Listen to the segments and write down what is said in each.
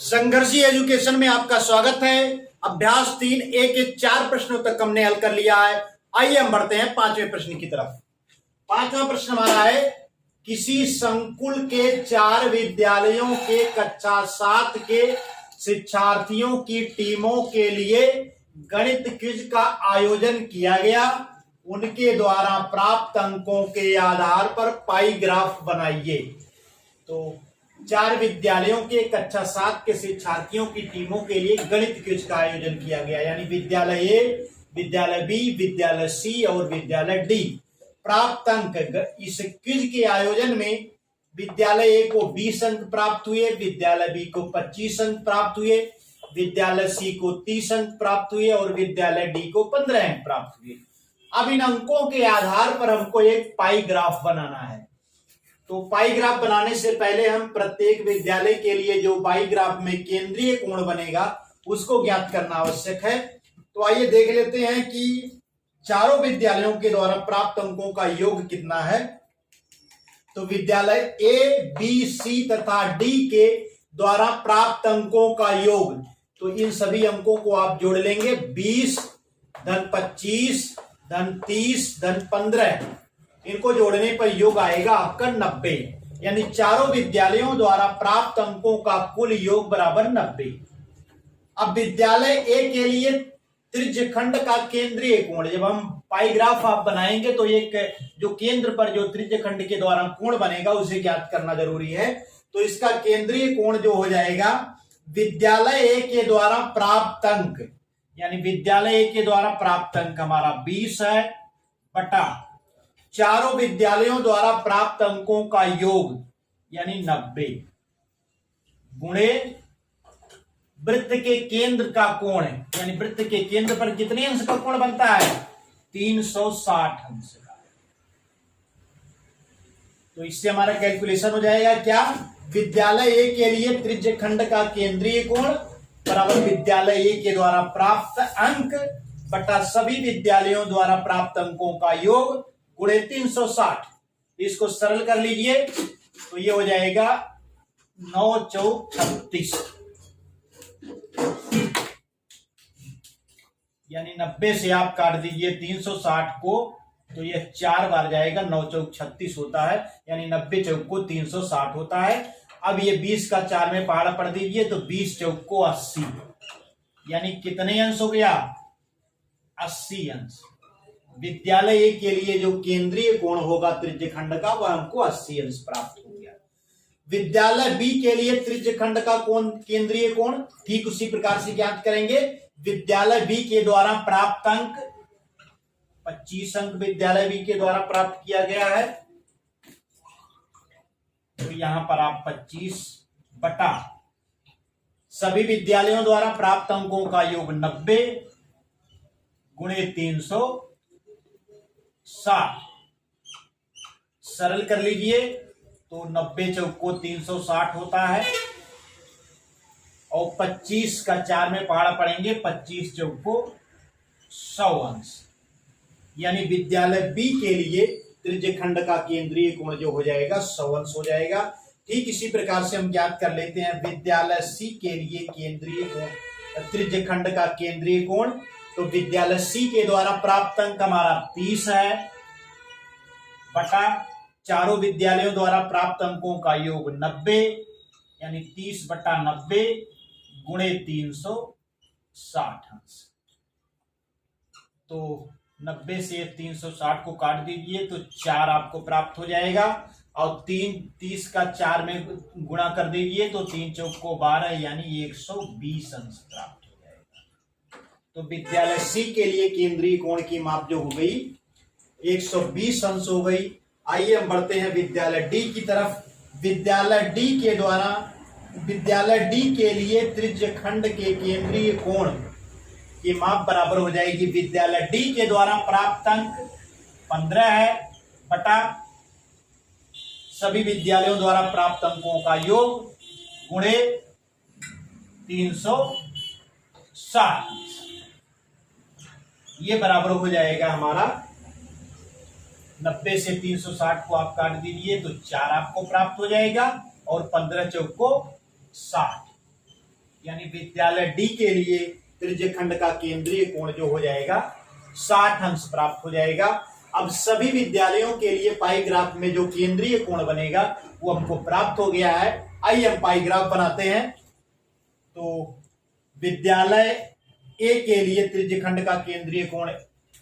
संघर्षी education में आपका स्वागत है। अभ्यास 3 ए के 4 प्रश्नों तक हमने हल कर लिया है। आइए हम बढ़ते हैं 5वें प्रश्न की तरफ। 5वां प्रश्न हमारा है, किसी संकुल के 4 विद्यालयों के कक्षा 7 के शिक्षार्थियों की टीमों के लिए गणित क्विज का आयोजन किया गया। उनके द्वारा प्राप्त अंकों के आधार पर पाई ग्राफ बनाइए। तो 4 विद्यालयों के कक्षा 7 के शिक्षार्थियों की टीमों के लिए गणित क्विज का आयोजन किया गया, यानी विद्यालय ए, विद्यालय बी, विद्यालय सी और विद्यालय डी। प्राप्त अंक, इस क्विज के आयोजन में विद्यालय ए को 20 अंक प्राप्त हुए, विद्यालय बी को 25 अंक प्राप्त हुए, विद्यालय सी को 30 अंक प्राप्त हुए और विद्यालय डी को 15 अंक प्राप्त हुए। अब इन अंकों के आधार पर हमको एक पाई ग्राफ बनाना है। तो पाई ग्राफ बनाने से पहले हम प्रत्येक विद्यालय के लिए जो पाई ग्राफ में केंद्रीय कोण बनेगा उसको ज्ञात करना आवश्यक है। तो आइए देख लेते हैं कि चारों विद्यालयों के द्वारा प्राप्त अंकों का योग कितना है। तो विद्यालय ए, बी, सी तथा डी के द्वारा प्राप्त अंकों का योग, तो इन सभी अंकों को आप जोड़ लेंगे। 20 धन 25 धन 30 धन 15, इनको जोड़ने पर योग आएगा आपका 90, यानी चारों विद्यालयों द्वारा प्राप्त अंकों का कुल योग बराबर 90। अब विद्यालय ए के लिए त्रिज्यखंड का केंद्रीय कोण, जब हम पाई ग्राफ आप बनाएंगे तो एक जो केंद्र पर जो त्रिज्यखंड के द्वारा कोण बनेगा उसे ज्ञात करना जरूरी है। तो इसका केंद्रीय कोण जो हो जाएगा, विद्यालय ए के द्वारा प्राप्त अंक, यानी विद्यालय ए के द्वारा प्राप्त अंक हमारा 20 है, बटा चारों विद्यालयों द्वारा प्राप्त अंकों का योग यानी 90, गुणे वृत्त के केंद्र का कोण, यानी वृत्त के केंद्र पर कितने अंश का कोण बनता है, 360 अंश का। तो इससे हमारा कैलकुलेशन हो जाएगा क्या, विद्यालय ए के लिए त्रिज्यखंड का केंद्रीय कोण बराबर विद्यालय ए के द्वारा प्राप्त अंक बटा सभी विद्यालयों द्वारा प्राप्त अंकों का योग गुणे 360। इसको सरल कर लीजिए तो ये हो जाएगा 9 चौक 36, यानी 90 से आप काट दीजिए 360 को, तो ये 4 बार जाएगा, 9 चौक 36 होता है, यानी 90 चौक को 360 होता है। अब ये 20 का 4 में पहाड़ा पढ़ दीजिए तो 20 चौक को 80, यानी कितने अंश हो गया, 80 अंश। विद्यालय ए के लिए जो केंद्रीय कोण होगा त्रिज्यखंड का वह हमको 80 अंश प्राप्त हो गया। विद्यालय बी के लिए त्रिज्यखंड का कोण केंद्रीय कोण ठीक उसी प्रकार से ज्ञात करेंगे। विद्यालय बी के द्वारा प्राप्त अंक 25 अंक विद्यालय बी के द्वारा प्राप्त किया गया है, तो यहां पर आप 25 बटा सभी विद्यालयों द्वारा प्राप्त अंकों का योग 90 गुणे 360, सरल कर लीजिए तो 90 चौक को 360 होता है और 25 का 4 में पहाड़ा पड़ेंगे, 25 चौक को 100 अंश, यानी विद्यालय बी के लिए त्रिज्यखंड का केंद्रीय कोण जो हो जाएगा 100 अंश हो जाएगा। ठीक इसी प्रकार से हम ज्ञात कर लेते हैं विद्यालय सी के लिए केंद्रीय कोण त्रिज्यखंड का केंद्रीय कोण। तो विद्यालय सी के द्वारा प्राप्त अंक हमारा 30 है, बटा चारों विद्यालयों द्वारा प्राप्त अंकों का योग 90, यानी 30 बटा 90 गुणे 360 अंश। तो 90 से 360 को काट दीजिए तो 4 आपको प्राप्त हो जाएगा और 30 का 4 में गुणा कर दीजिए तो 3 चौक को 12, यानी 120 अंश प्राप्त। तो विद्यालय सी के लिए केंद्रीय कोण की माप जो हो गई 120 अंश हो गई। आइए हम बढ़ते हैं विद्यालय डी की तरफ। विद्यालय डी के द्वारा विद्यालय डी के लिए त्रिज्यखंड के केंद्रीय कोण की माप बराबर हो जाएगी, विद्यालय डी के द्वारा प्राप्त अंक 15 है, बटा सभी विद्यालयों द्वारा प्राप्त अंकों का योग गुणे 360, ये बराबर हो जाएगा हमारा 90 से 360 को आप काट दीजिए तो 4 आपको प्राप्त हो जाएगा और 15 चौक को 60, यानी विद्यालय डी के लिए त्रिज्यखंड का केंद्रीय कोण जो हो जाएगा 60 अंश प्राप्त हो जाएगा। अब सभी विद्यालयों के लिए पाई ग्राफ में जो केंद्रीय कोण बनेगा वो हमको प्राप्त हो गया है। आइए हम पाई ग्राफ बनाते हैं। तो विद्यालय ए के लिए त्रिज्यखंड का केंद्रीय कोण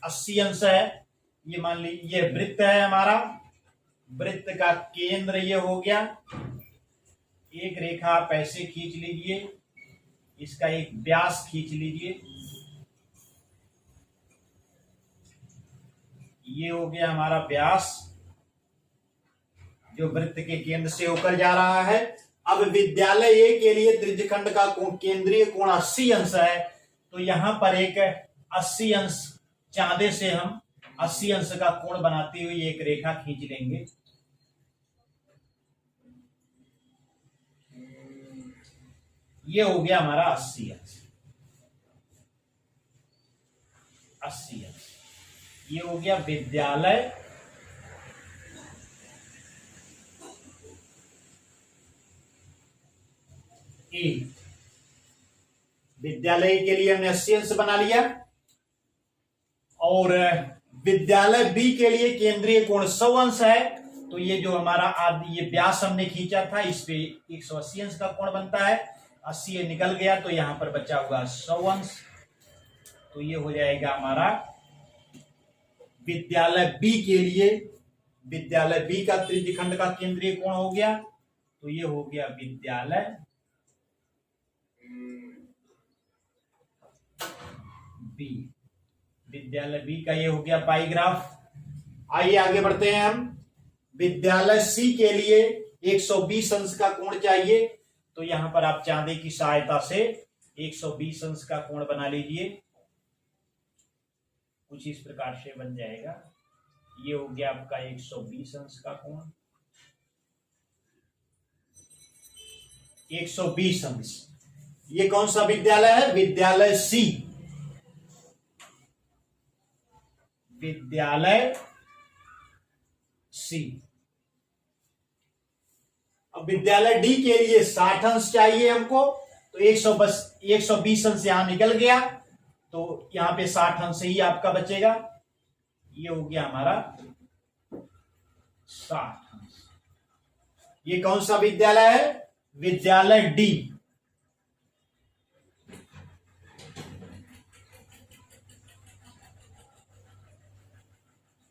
80 अंश है। ये मान लीजिए ये वृत्त है हमारा, वृत्त का केंद्र ये हो गया। एक रेखा आप ऐसे खींच लीजिए, इसका एक व्यास खींच लीजिए, ये हो गया हमारा व्यास जो वृत्त के केंद्र से होकर जा रहा है। अब विद्यालय ए के लिए त्रिज्यखंड का केंद्रीय कोण 80 अंश है, तो यहां पर एक 80 अंश चांदे से हम 80 अंश का कोण बनाते हुए एक रेखा खींच लेंगे। ये हो गया हमारा 80 अंश, 80 अंश। ये हो गया विद्यालय ए। विद्यालय के लिए हमने 80 अंश बना लिया। और विद्यालय बी के लिए केंद्रीय कोण 100 अंश है, तो ये जो हमारा ये व्यास हमने खींचा था इस पे 180 अंश का कोण बनता है। 80 ये निकल गया तो यहां पर बचा हुआ 100 अंश, तो ये हो जाएगा हमारा विद्यालय बी के लिए। विद्यालय बी का त्रिज्यखंड का केंद्रीय कोण हो गया, तो ये हो गया विद्यालय बी। विद्यालय बी का ये हो गया पाई ग्राफ। आइए आगे बढ़ते हैं हम। विद्यालय सी के लिए 120 अंश का कोण चाहिए, तो यहां पर आप चांदे की सहायता से 120 अंश का कोण बना लीजिए। कुछ इस प्रकार से बन जाएगा। ये हो गया आपका 120 अंश का कोण, 120 अंश। ये कौन सा विद्यालय है? विद्यालय सी। विद्यालय सी। अब विद्यालय डी के लिए 60 अंश चाहिए हमको, तो 120 अंश यहां निकल गया, तो यहां पे 60 अंश ही आपका बचेगा। ये हो गया हमारा 60 अंश। ये कौन सा विद्यालय है? विद्यालय डी।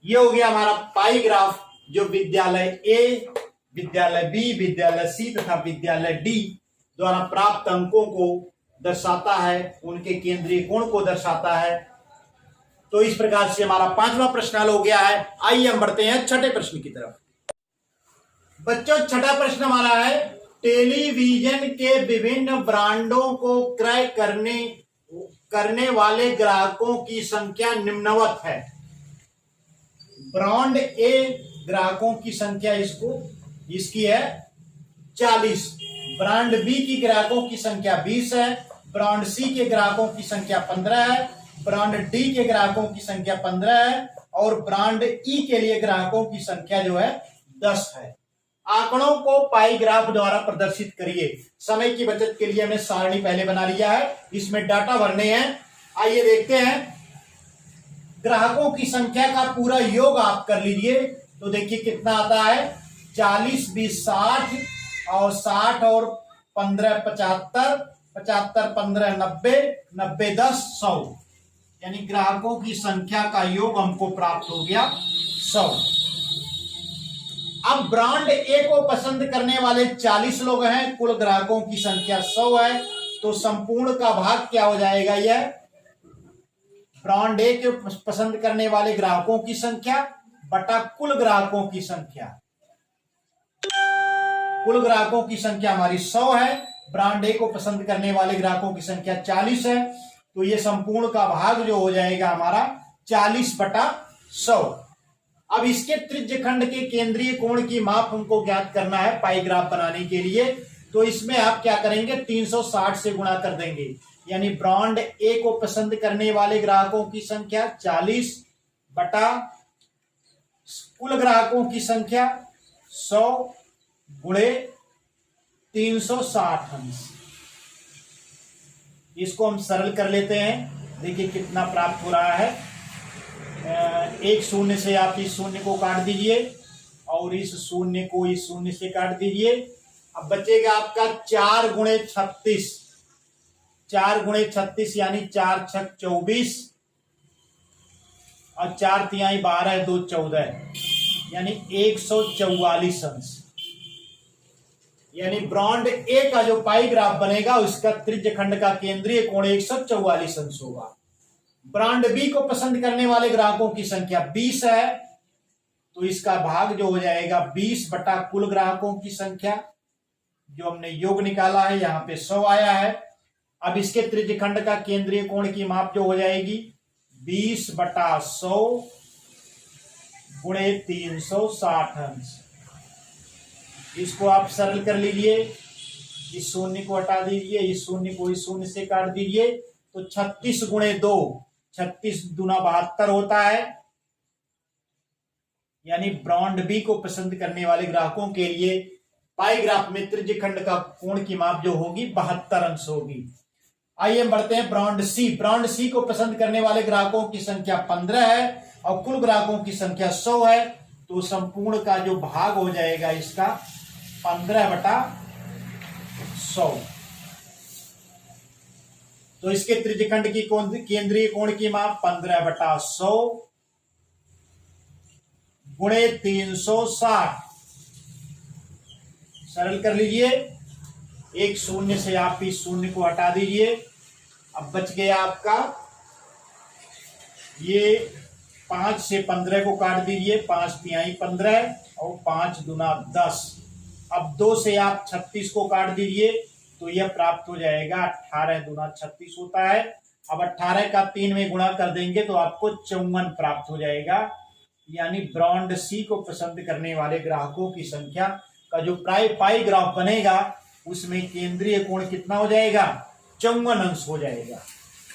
ये हो गया हमारा पाई ग्राफ जो विद्यालय ए, विद्यालय बी, विद्यालय सी तथा विद्यालय डी द्वारा प्राप्त अंकों को दर्शाता है, उनके केंद्रीय कोण को दर्शाता है। तो इस प्रकार से हमारा 5वां प्रश्न हल हो गया है। आइए हम बढ़ते हैं छठे प्रश्न की तरफ। बच्चों, छठा प्रश्न हमारा है, टेलीविजन के विभिन्न ब्रांडों को क्रय करने वाले ग्राहकों की संख्या निम्नवत है। ब्रांड ए ग्राहकों की संख्या इसकी है 40। ब्रांड बी की ग्राहकों की संख्या 20 है। ब्रांड सी के ग्राहकों की संख्या 15 है। ब्रांड डी के ग्राहकों की संख्या 15 है। और ब्रांड ई के लिए ग्राहकों की संख्या जो है 10 है। आंकड़ों को पाई ग्राफ द्वारा प्रदर्शित करिए। समय की बचत के लिए हमने सारणी पहले बना लिया है, इसमें डाटा भरने हैं। आइए देखते हैं। ग्राहकों की संख्या का पूरा योग आप कर लीजिए, तो देखिए कितना आता है। 40 20 60 और 60 और 15 75, 75 15 90, 90 10 100, यानी ग्राहकों की संख्या का योग हमको प्राप्त हो गया 100। अब ब्रांड ए को पसंद करने वाले 40 लोग हैं, कुल ग्राहकों की संख्या 100 है, तो संपूर्ण का भाग क्या हो जाएगा? यह ब्रांड ए के पसंद करने वाले ग्राहकों की संख्या बटा कुल ग्राहकों की संख्या। कुल ग्राहकों की संख्या हमारी 100 है, ब्रांड ए को पसंद करने वाले ग्राहकों की संख्या 40 है, तो ये संपूर्ण का भाग जो हो जाएगा हमारा 40 बटा 100। अब इसके त्रिज्यखंड के केंद्रीय कोण की माप हमको ज्ञात करना है पाई ग्राफ बनाने के लिए। तो इसमें आप क्या करेंगे? 360 से गुणा कर देंगे, यानी ब्रांड ए को पसंद करने वाले ग्राहकों की संख्या 40 बटा कुल ग्राहकों की संख्या 100 गुणे 360 अंश। इसको हम सरल कर लेते हैं। देखिए कितना प्राप्त हो रहा है। एक शून्य से आप इस शून्य को काट दीजिए और इस शून्य को इस शून्य से काट दीजिए। अब बचेगा आपका 4 गुणे 36, 4 गुणे 36 यानी 4 छक 24 और 4 तिहाई 12, 2 14 यानी 144 अंश। यानी ब्रॉन्ड ए का जो पाई ग्राफ बनेगा उसका त्रिज्य खंड का केंद्रीय कोण 144 अंश होगा। ब्रांड बी को पसंद करने वाले ग्राहकों की संख्या 20 है, तो इसका भाग जो हो जाएगा 20 बटा कुल ग्राहकों की संख्या, जो हमने योग निकाला है यहां पे 100 आया है। अब इसके त्रिज्य खंड का केंद्रीय कोण की माप जो हो जाएगी 20 बटा 100 गुणे 360 अंश। इसको आप सरल कर लीजिए, इस शून्य को हटा दीजिए, इस शून्य को इस शून्य से काट दीजिए, तो 36 गुणे 2, 36 दूना 72 होता है। यानी ब्रॉन्ड बी को पसंद करने वाले ग्राहकों के लिए पाई ग्राफ में त्रिज्य खंड का कोण की माप जो होगी 72 अंश होगी। आइए हम बढ़ते हैं ब्रॉन्ड सी। ब्रॉन्ड सी को पसंद करने वाले ग्राहकों की संख्या 15 है और कुल ग्राहकों की संख्या 100 है, तो संपूर्ण का जो भाग हो जाएगा इसका 15 बटा 100। तो इसके त्रिज्यखंड की केंद्रीय कोण की माप 15 बटा 100 गुणे 360। सरल कर लीजिए, एक शून्य से आप इस शून्य को हटा दीजिए। अब बच गया आपका ये 5 से 15 को काट दीजिए, 5 तिहाई 15 और 5 दूना 10। अब 2 से आप 36 को काट दीजिए, तो यह प्राप्त हो जाएगा 18 दूना 36 होता है। अब 18 का 3 में गुणा कर देंगे तो आपको 54 प्राप्त हो जाएगा। यानी ब्रॉन्ड सी को पसंद करने वाले ग्राहकों की संख्या का जो पाई ग्राफ बनेगा उसमें केंद्रीय कोण कितना हो जाएगा 54 अंश हो जाएगा।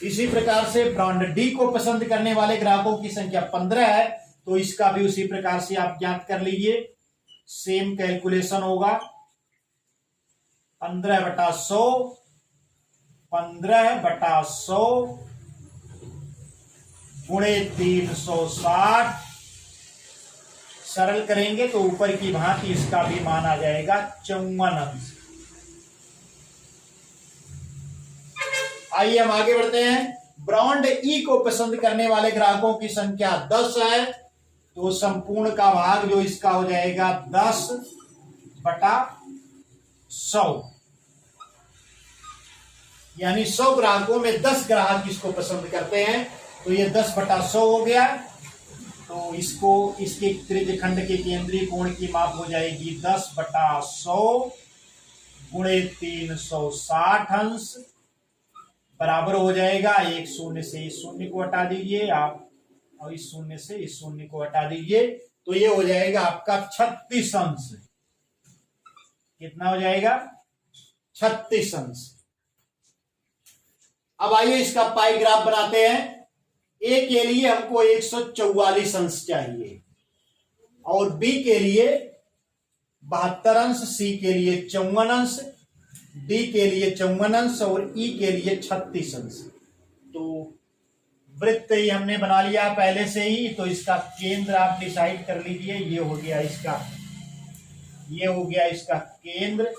इसी प्रकार से ब्रॉन्ड डी को पसंद करने वाले ग्राहकों की संख्या 15 है, तो इसका भी उसी प्रकार से आप ज्ञात कर लीजिए। सेम कैलकुलेशन होगा 15 बटा 100, 15 बटा 100 गुणे 360। सरल करेंगे तो ऊपर की भांति इसका भी मान आ जाएगा 54 अंश। आइए हम आगे बढ़ते हैं। ब्रॉन्ड ई को पसंद करने वाले ग्राहकों की संख्या 10 है, तो संपूर्ण का भाग जो इसका हो जाएगा 10 बटा 100। यानी 100 ग्राहकों में 10 ग्राहक इसको पसंद करते हैं, तो ये 10 बटा 100 हो गया। तो इसको इसके त्रिज्य खंड के केंद्रीय कोण की माप हो जाएगी 10 बटा 100 गुणे 360 अंश बराबर हो जाएगा। एक शून्य से इस शून्य को हटा दीजिए आप और इस शून्य से इस शून्य को हटा दीजिए, तो ये हो जाएगा आपका 36 अंश। कितना हो जाएगा 36 अंश। अब आइए इसका पाई ग्राफ बनाते हैं। ए के लिए हमको 144 अंश चाहिए और बी के लिए 72 अंश, सी के लिए 54 अंश, डी के लिए 54 अंश और ई के लिए 36 अंश। तो वृत्त ही हमने बना लिया पहले से ही, तो इसका केंद्र आप डिसाइड कर लीजिए। ये हो गया इसका, ये हो गया इसका केंद्र।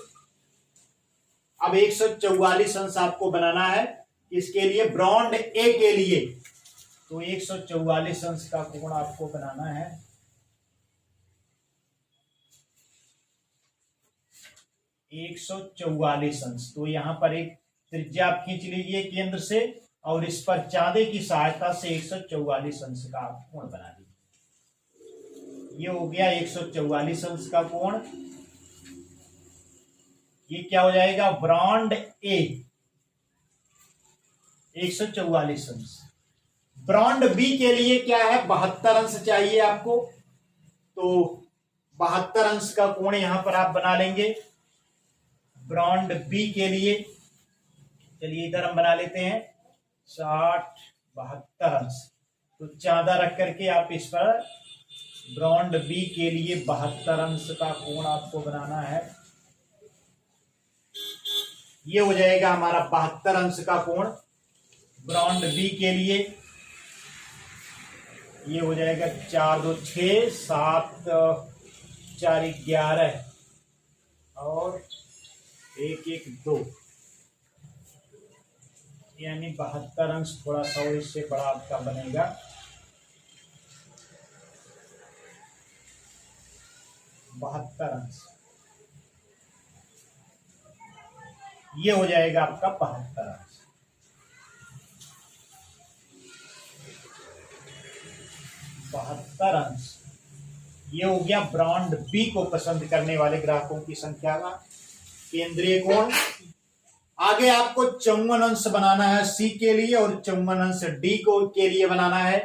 अब 144 अंश आपको बनाना है इसके लिए ब्रॉन्ड ए के लिए, तो 144 अंश का कोण आपको बनाना है। एक 144 अंश, तो यहां पर एक त्रिज्या आप खींच लीजिए केंद्र से और इस पर चांदे की सहायता से 144 अंश का आप कोण बना लीजिए। ये हो गया 144 अंश का कोण। ये क्या हो जाएगा ब्रॉन्ड ए 144 अंश। ब्रॉन्ड बी के लिए क्या है 72 अंश चाहिए आपको, तो 72 अंश का कोण यहां पर आप बना लेंगे ब्रॉन्ड बी के लिए। चलिए इधर हम बना लेते हैं 60 72 अंश। तो चांदा रख करके आप इस पर ब्रॉन्ड बी के लिए 72 अंश का कोण आपको बनाना है। ये हो जाएगा हमारा 72 अंश का कोण ब्रॉन्ड बी के लिए। ये हो जाएगा 4 2 6 7 4 11 और 1 1 2, यानी 72 अंश। थोड़ा सा और इससे बड़ा आपका बनेगा 72 अंश। ये हो जाएगा आपका 72 अंश। ये हो गया ब्रॉन्ड बी को पसंद करने वाले ग्राहकों की संख्या का केंद्रीय कोण। आगे आपको 54 अंश बनाना है सी के लिए और 54 अंश डी को के लिए बनाना है।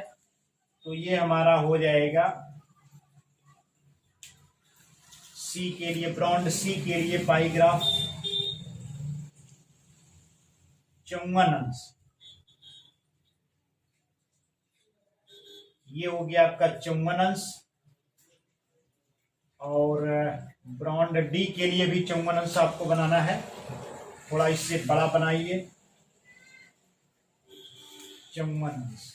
तो ये हमारा हो जाएगा सी के लिए, ब्रॉन्ड सी के लिए पाई ग्राफ 54 अंश। ये हो गया आपका 54 अंश। और ब्रॉन्ड डी के लिए भी 54 अंश आपको बनाना है, थोड़ा इससे बड़ा बनाइए 54 अंश।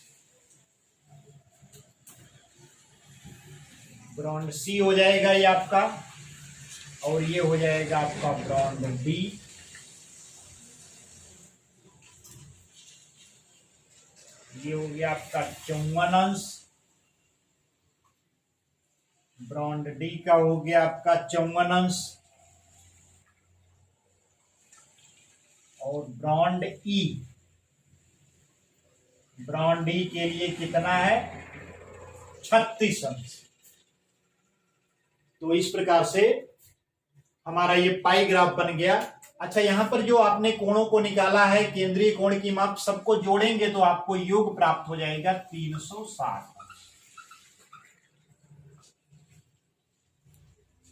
ब्रॉन्ड सी हो जाएगा ये आपका, और ये हो जाएगा आपका ब्रॉन्ड डी। ये हो गया आपका 54 अंश। ब्रॉन्ड डी का हो गया आपका 54 अंश। और ब्रॉन्ड ई, ब्रॉन्ड ई के लिए कितना है 36 अंश। तो इस प्रकार से हमारा ये पाई ग्राफ बन गया। अच्छा, यहां पर जो आपने कोणों को निकाला है, केंद्रीय कोण की माप, सबको जोड़ेंगे तो आपको योग प्राप्त हो जाएगा 360।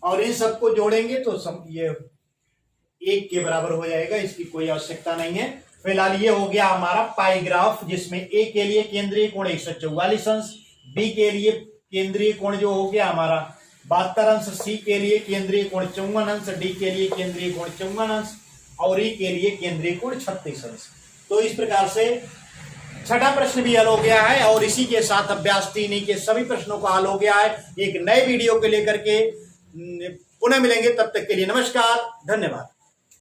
और इन सबको जोड़ेंगे तो सब ये 1 के बराबर हो जाएगा, इसकी कोई आवश्यकता नहीं है। फिलहाल ये हो गया हमारा पाई ग्राफ, जिसमें ए के लिए केंद्रीय कोण 144 अंश, बी के लिए केंद्रीय कोण जो हो गया हमारा 72 अंश, सी के लिए केंद्रीय कोण 54 अंश, डी के लिए केंद्रीय कोण 54 अंश और ई के लिए केंद्रीय कोण 36 अंश। तो इस प्रकार से छठा प्रश्न भी हल हो गया है और इसी के साथ अभ्यास 3 के सभी प्रश्नों का हल हो गया है। एक नए वीडियो को लेकर के पुनः मिलेंगे, तब तक के लिए नमस्कार, धन्यवाद।